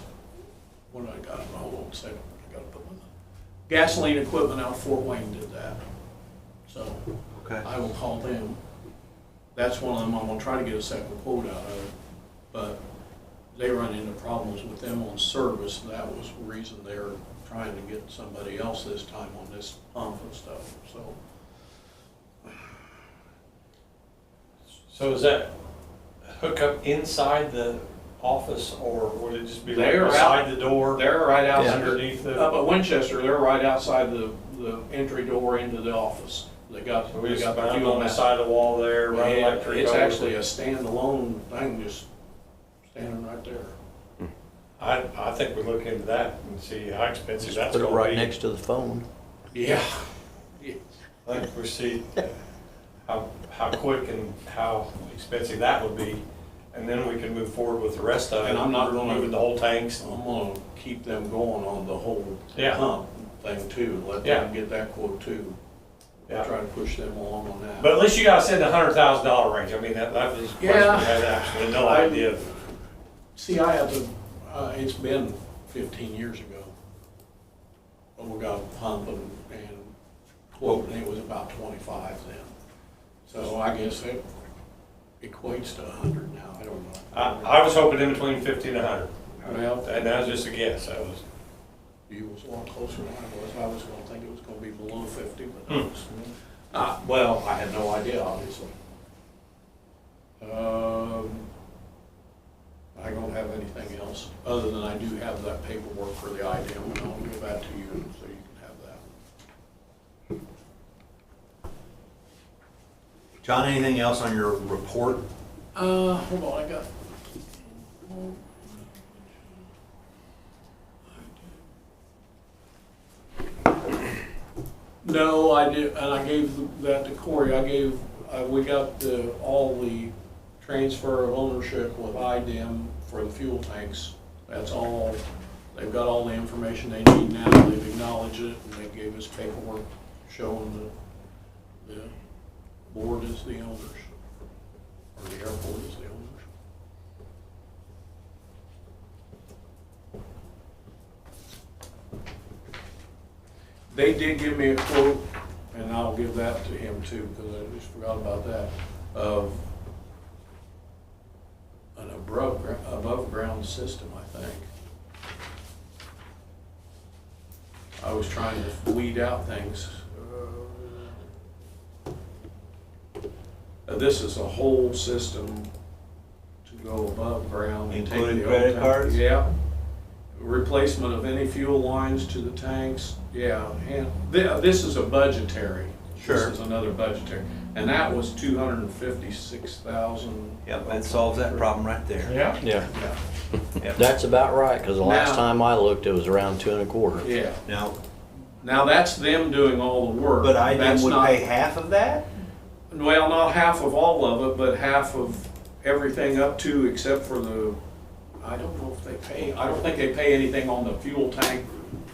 what did I got, hold on a second, I gotta put my, gasoline equipment out of Fort Wayne did that. So, Okay. I will call them. That's one of them, I'm gonna try to get a second quote out of it, but they run into problems with them on service, and that was the reason they're trying to get somebody else this time on this pump and stuff, so. So is that hook up inside the office, or would it just be like They're beside the door? They're right outside, Underneath the. up at Winchester, they're right outside the entry door into the office. They got So we the just bound fuel on the mask. side of the wall there, run Yeah, electric. it's over. actually a standalone thing, just standing right there. I think we look into that and see how expensive Just that's put it gonna right be. next to the phone. Yeah. I think we see, how quick and how expensive that would be. And then we can move forward with the rest of it. And I'm not gonna- moving the whole tanks. I'm gonna keep them going on the whole Yeah. pump thing too, let Yeah. them get that quote too. Yeah. Try to push them along on that. But at least you guys said the $100,000 range. I mean, that was a question Yeah. we had absolutely no idea. See, I have to, it's been 15 years ago. When we got a pump and quote, and it was about 25 then. So I guess it equates to 100 now, I don't know. I was hoping in between 50 and 100. Well, And that was just a guess. That was, you was a lot closer than I was. I was gonna think it was gonna be below 50, but Hmm. it was, well, I had no idea, obviously. I don't have anything else, other than I do have that paperwork for the IDM, and I'll give that to you, so you can have that. John, anything else on your report? Hold on, I got. No, I did, and I gave that to Corey. We got all the transfer of ownership with IDM for the fuel tanks. That's all, they've got all the information they need now. They've acknowledged it, and they gave us paperwork showing the board is the owners, or the airport is the owners. They did give me a quote, and I'll give that to him too, because I just forgot about that, of an above ground system, I think. I was trying to weed out things. This is a whole system to go above ground. And take Including the old credit tank- cards? Yeah. Replacement of any fuel lines to the tanks, yeah. And this is a budgetary. Sure. This is another budgetary. And that was 256,000. Yep, that solves that problem right there. yeah. Yeah, Yeah, Yep. that's about right, because the last Now- time I looked, it was around 2.25. yeah. Now, Now that's them doing all the work. but IDM That's would not- pay half of that? Well, not half of all of it, but half of everything up to, except for I don't know if they pay, I don't think they pay anything on the fuel tank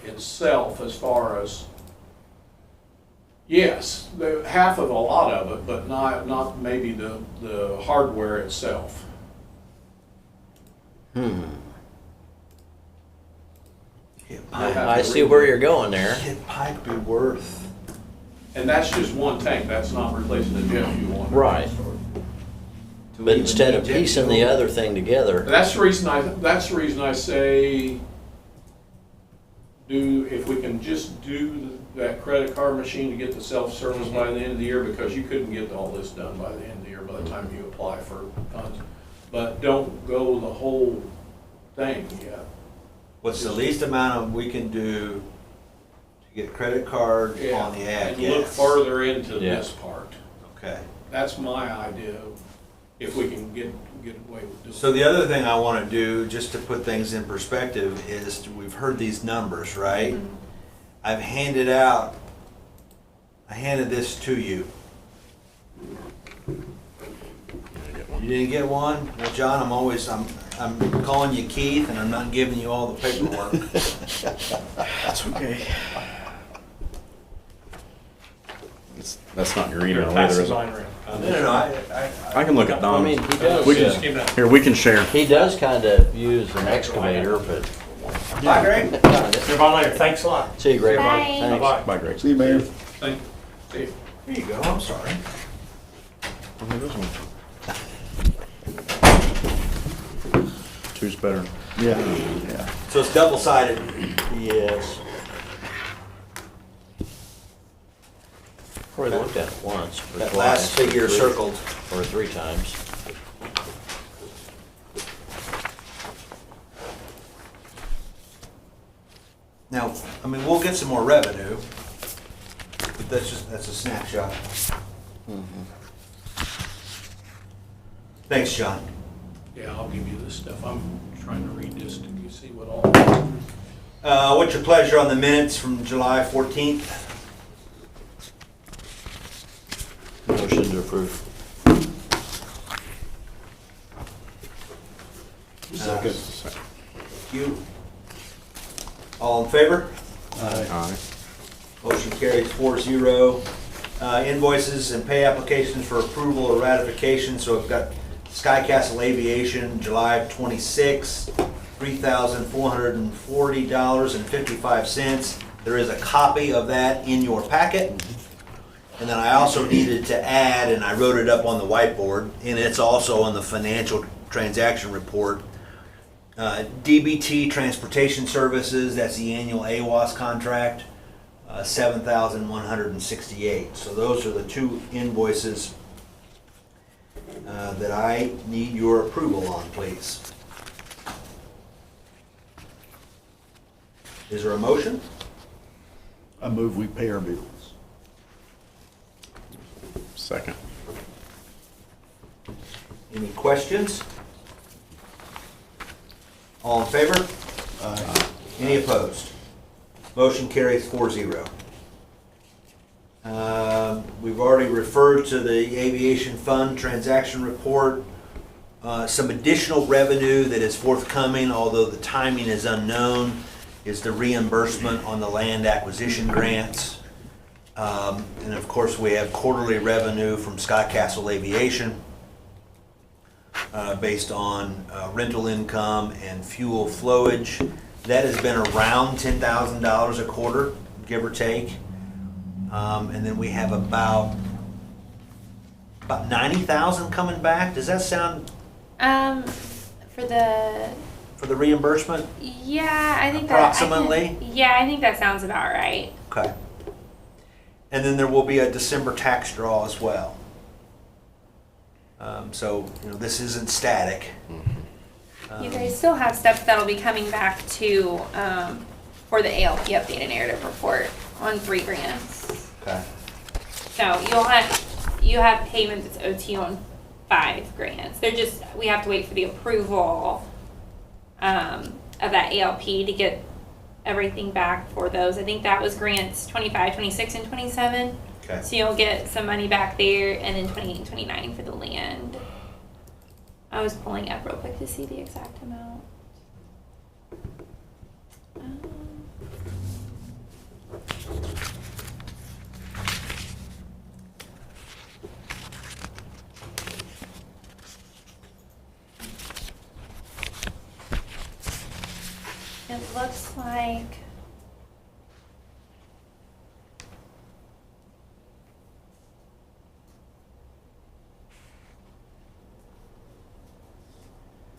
itself as far as, yes, half of a lot of it, but not maybe the hardware itself. I see where you're going there. It might be worth. And that's just one tank, that's not replacing the jet fuel one. Right. But instead of piecing the other thing together, That's the reason I say, if we can just do that credit card machine to get the self-service by the end of the year, because you couldn't get all this done by the end of the year by the time you apply for funds. But don't go the whole thing yet. What's the least amount we can do to get credit card Yeah, on the ad? and look further into Yeah. this part. Okay. That's my idea, if we can get away with doing. So the other thing I want to do, just to put things in perspective, is we've heard these numbers, right? I handed this to you. You didn't get one? Well, John, I'm calling you Keith, and I'm not giving you all the paperwork. That's okay. That's not your email either, Passing is it? mine around. No, I can look at I Don's. mean, he does, We can- Just give that. Here, we can share. he does kind of use an excavator, but. Bye, Greg. See you later. Thanks a lot. See you, Greg. Bye. Thanks. Bye-bye. Bye, Greg. See you, Mayor. Thank you. See you. Here you go, I'm sorry. Two's better. Yeah, yeah. So it's double-sided. Yes. Probably looked at it once or That twice. last figure or three- circled. Or 3 times. Now, I mean, we'll get some more revenue, but that's a snapshot. Thanks, John. Yeah, I'll give you this stuff. I'm trying to read this to see what all. What's your pleasure on the minutes from July 14th? Motion to approve. Second. Thank you. All in favor? Aye. Motion carries 4-0. Invoices and pay applications for approval or ratification. So I've got Sky Castle Aviation, July 26, $3,440.55. There is a copy of that in your packet. And then I also needed to add, and I wrote it up on the whiteboard, and it's also on the financial transaction report. DBT Transportation Services, that's the annual AWAS contract, $7,168. So those are the two invoices that I need your approval on, please. Is there a motion? I move we pay our bills. Second. Any questions? All in favor? Aye. Any opposed? Motion carries 4-0. We've already referred to the Aviation Fund transaction report. Some additional revenue that is forthcoming, although the timing is unknown, is the reimbursement on the land acquisition grants. And of course, we have quarterly revenue from Sky Castle Aviation based on rental income and fuel flowage. That has been around $10,000 a quarter, give or take. And then we have about 90,000 coming back. Does that sound For the, for the reimbursement? yeah, I think Approximately? Yeah, I think that sounds about right. Okay. And then there will be a December tax draw as well. So, this isn't static. You guys still have stuff that'll be coming back to, for the ALP updated narrative report on 3 grants. Okay. So you have payment that's owed to you on 5 grants. We have to wait for the approval, of that ALP to get everything back for those. I think that was grants 25, 26, and 27. Okay. So you'll get some money back there, and then 28 and 29 for the land. I was pulling up real quick to see the exact amount. It looks like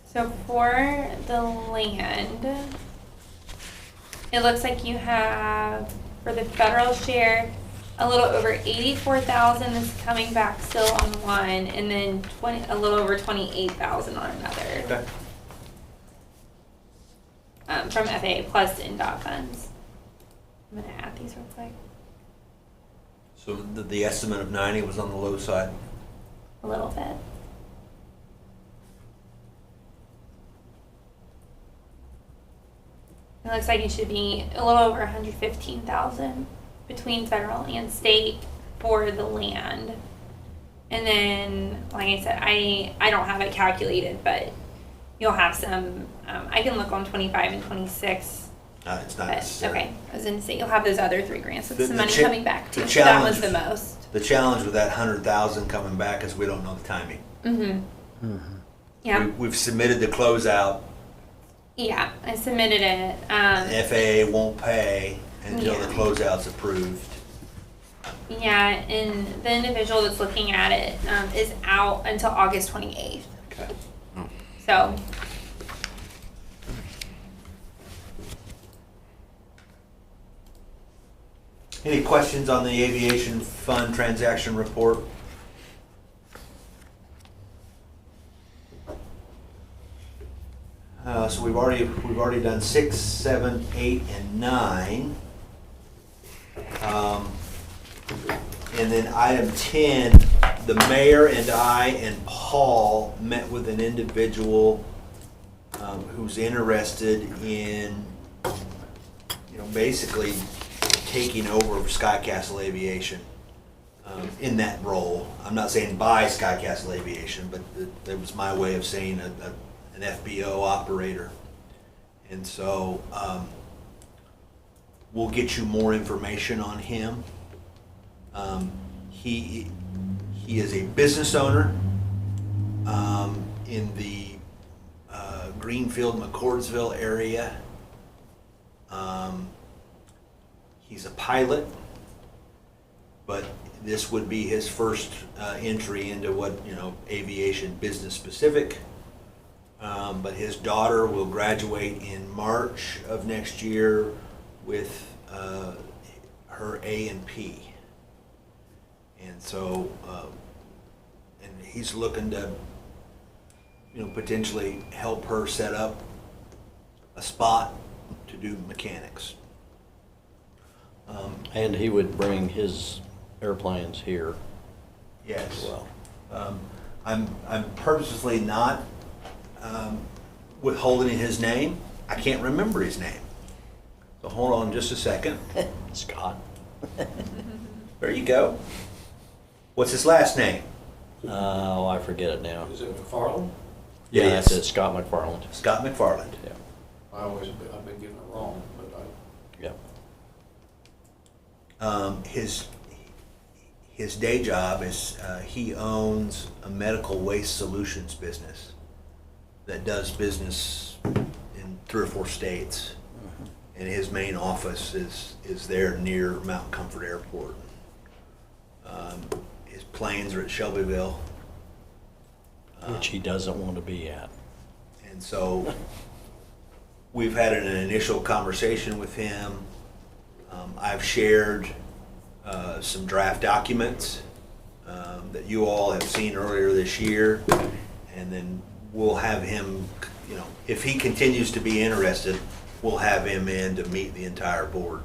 so for the land, it looks like you have for the federal share a little over 84,000 is coming back still on one, and then a little over 28,000 on another. Okay. From FAA plus NDOT funds. I'm gonna add these real quick. So the estimate of 90 was on the low side. A little bit. It looks like it should be a little over 115,000 between federal and state for the land. And then, like I said, I don't have it calculated, but you'll have some, I can look on 25 and 26. It's not But, necessary. okay, I was gonna say, you'll have those other 3 grants with The- some the money cha- coming back the too. So that was challenge- the most. The challenge with that 100,000 coming back is we don't know the timing. Mm-hmm. Yeah, We've submitted the closeout. yeah, I submitted it. The FAA won't pay until the Yeah. closeout's approved. Yeah, and the individual that's looking at it is out until August 28th. Okay. So, Any questions on the Aviation Fund transaction report? So we've already done 6, 7, 8, and 9. And then item 10, the mayor and I and Paul met with an individual who's interested in, basically taking over Sky Castle Aviation. in that role. I'm not saying buy Sky Castle Aviation, but that was my way of saying an FBO operator. And so we'll get you more information on him. He is a business owner in the Greenfield, McCordsville area. He's a pilot, but this would be his first entry into what, aviation business specific. But his daughter will graduate in March of next year with her A&P. And so, and he's looking to, potentially help her set up a spot to do mechanics. And he would bring his airplanes here as Yes. well. I'm purposely not withholding his name. I can't remember his name. So hold on just a second. Scott. There you go. What's his last name? Oh, I forget it now. Is it McFarland? Yeah, Yes. that's it, Scott McFarland. Scott McFarland. Yeah, I've been getting it wrong, but yeah. His day job is he owns a medical waste solutions business that does business in 3 or 4 states. And his main office is there near Mount Comfort Airport. His planes are at Shelbyville. Which he doesn't want to be at. And so we've had an initial conversation with him. I've shared some draft documents that you all have seen earlier this year. And then we'll have him, if he continues to be interested, we'll have him in to meet the entire board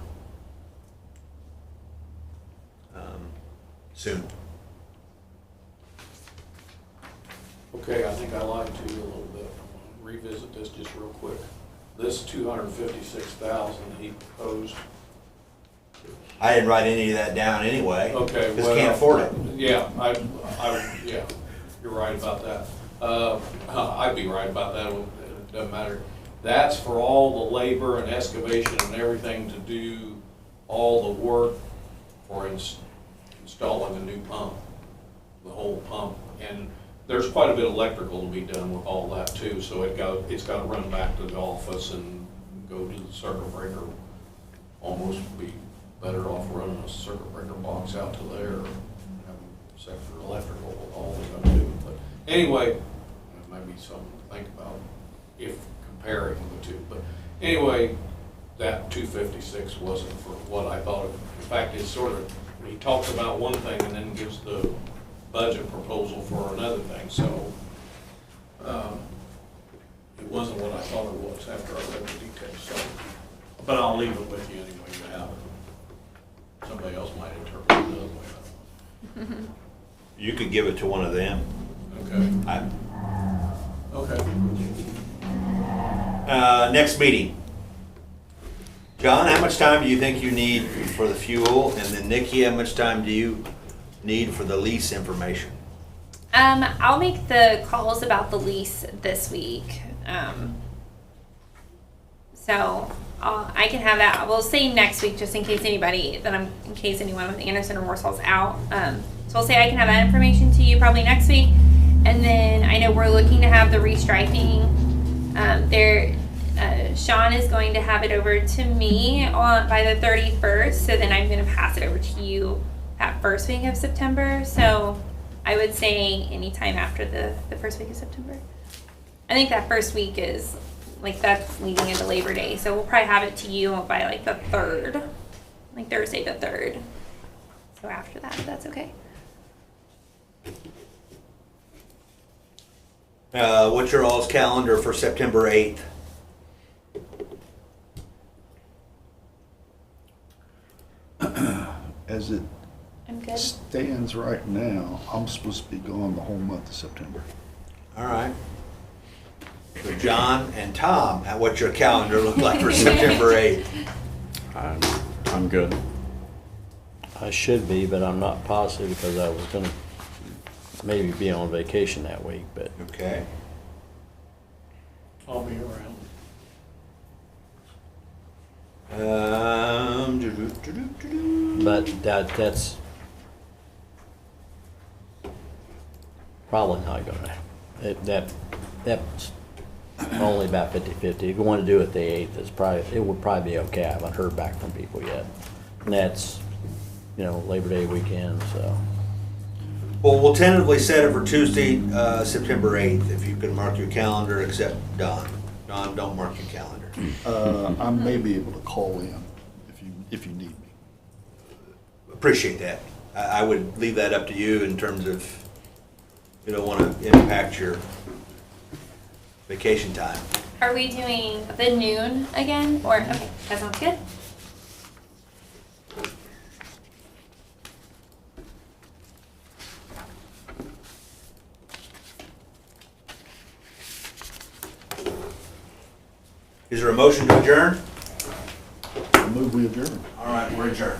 soon. okay, I think I lied to you a little bit. I'm gonna revisit this just real quick. This 256,000 he proposed. I didn't write any of that down anyway. Okay, Because can't afford it. Yeah, yeah, you're right about that. I'd be right about that, it doesn't matter. That's for all the labor and excavation and everything to do all the work for installing a new pump, the whole pump. And there's quite a bit of electrical to be done with all that too, so it's got to run back to the office and go to the circuit breaker. Almost be better off running a circuit breaker box out to there, and having separate electrical with all they're gonna do. But anyway, that might be something to think about if comparing the two. But anyway, that 256 wasn't for what I thought. In fact, it's sort of, he talks about one thing and then gives the budget proposal for another thing. So it wasn't what I thought it was after I read the details. So, but I'll leave it with you anyway. You have it. Somebody else might interpret it another way. You could give it to one of them. Okay. Okay. Next meeting. John, how much time do you think you need for the fuel? And then Nikki, how much time do you need for the lease information? I'll make the calls about the lease this week. So I can have that. We'll say next week, just in case in case anyone with Anderson or Warsaw's out. So we'll say I can have that information to you probably next week. And then I know we're looking to have the restriping. Sean is going to have it over to me by the 31st. So then I'm going to pass it over to you that first week of September. So I would say anytime after the first week of September. I think that first week is that's leading into Labor Day. So we'll probably have it to you by the 3rd, Thursday the 3rd. So after that, if that's okay. What's your all's calendar for September 8th? As it I'm good. stands right now, I'm supposed to be gone the whole month of September. All right. So John and Tom, what's your calendar look like for September 8th? I'm good. I should be, but I'm not positive because I was gonna maybe be on vacation that week, but Okay. I'll be around. But that's probably not gonna, that's only about 50/50. If you want to do it the 8th, it would probably be okay. I haven't heard back from people yet. And that's, Labor Day weekend, so. Well, we'll tentatively set it for Tuesday, September 8th, if you can mark your calendar, except Don. Don, don't mark your calendar. I may be able to call in if you need me. Appreciate that. I would leave that up to you in terms of, you don't want to impact your vacation time. Are we doing the noon again, or, okay, that sounds good. Is there a motion to adjourn? I move we adjourn. All right, we're adjourned.